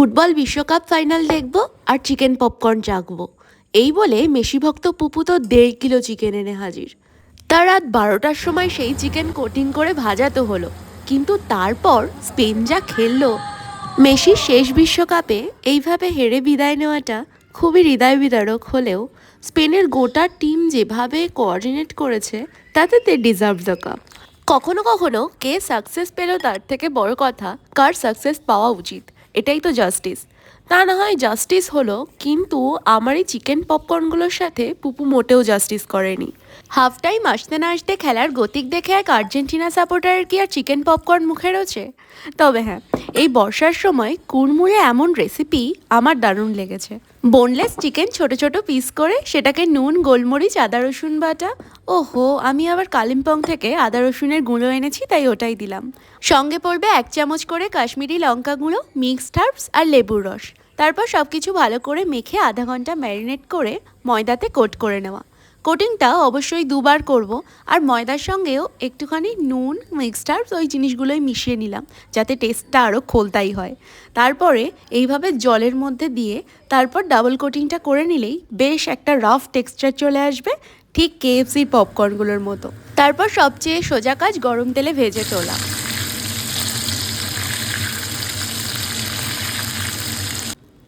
Football বিশ্বকাপ final দেখব আর chicken popcorn চাখবো, এই বলে মেসি ভক্ত পুপু তো 1.5 কিলো চিকেন এনে হাজির। তার রাত 12টার সময় সেই চিকেন কোটিং করে ভাজা তো হলো, কিন্তু তারপর স্পেন যা খেললো। মেসির শেষ বিশ্বকাপে এইভাবে হেরে বিদায় নেওয়াটা খুবই হৃদয় বিদারক হলেও স্পেনের গোটা টিম যেভাবে কোঅর্ডিনেট করেছে তাতে দে ডিজার্ভ দ্য কাপ। কখনো কখনো কে সাকসেস পেল তার থেকে বড় কথা কার সাকসেস পাওয়া উচিত, এটাই তো জাস্টিস। তা না হয় জাস্টিস হলো, কিন্তু আমার এই চিকেন পপকর্নগুলোর সাথে পুপু মোটেও জাস্টিস করেনি। হাফ টাইম আসতে না আসতে খেলার গতিক দেখে এক আর্জেন্টিনা সাপোর্টারের কি আর চিকেন পপকর্ন মুখে রয়েছে? তবে হ্যাঁ, এই বর্ষার সময় কুড়মুড়ে এমন রেসিপি আমার দারুণ লেগেছে। বোনলেস চিকেন ছোট ছোট পিস করে সেটাকে নুন, গোলমরিচ, আদা রসুন বাটা, ওহো আমি আবার কালিম্পং থেকে আদা রসুনের গুঁড়ো এনেছি তাই ওটাই দিলাম। সঙ্গে পড়বে 1 চামচ করে কাশ্মীরি লঙ্কা গুঁড়ো, মিক্সড হার্বস আর লেবুর রস। তারপর সব কিছু ভালো করে মেখে আধা ঘন্টা ম্যারিনেট করে ময়দাতে কোট করে নেওয়া। কোটিংটা অবশ্যই 2বার করব, আর ময়দার সঙ্গেও একটুখানি নুন, মিক্সড হার্বস ওই জিনিসগুলোই মিশিয়ে নিলাম যাতে টেস্টটা আরও খোলতাই হয়। তারপরে এইভাবে জলের মধ্যে দিয়ে তারপর ডাবল কোটিংটা করে নিলেই বেশ একটা রাফ টেক্সচার চলে আসবে, ঠিক কেএফসির পপকর্নগুলোর মতো। তারপর সবচেয়ে সোজা কাজ গরম তেলে ভেজে তোলা।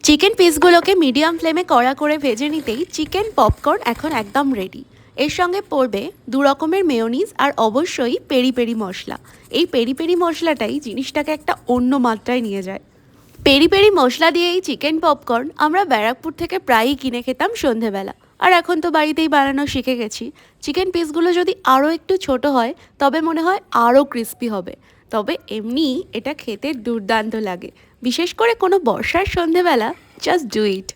চিকেন পিসগুলোকে মিডিয়াম ফ্লেমে কড়া করে ভেজে নিতেই চিকেন পপকর্ন এখন একদম রেডি। এর সঙ্গে পড়বে 2 রকমের মেয়োনিজ আর অবশ্যই পেরি পেরি মশলা। এই পেরি পেরি মশলাটাই জিনিসটাকে একটা অন্য মাত্রায় নিয়ে যায়। পেরি পেরি মশলা দিয়ে এই চিকেন পপকর্ন আমরা ব্যারাকপুর থেকে প্রায়ই কিনে খেতাম সন্ধেবেলা, আর এখন তো বাড়িতেই বানানো শিখে গেছি। চিকেন পিসগুলো যদি আরও একটু ছোট হয় তবে মনে হয় আরও ক্রিস্পি হবে। তবে এমনি এটা খেতে দুর্দান্ত লাগে, বিশেষ করে কোনো বর্ষার সন্ধেবেলা। Just do it.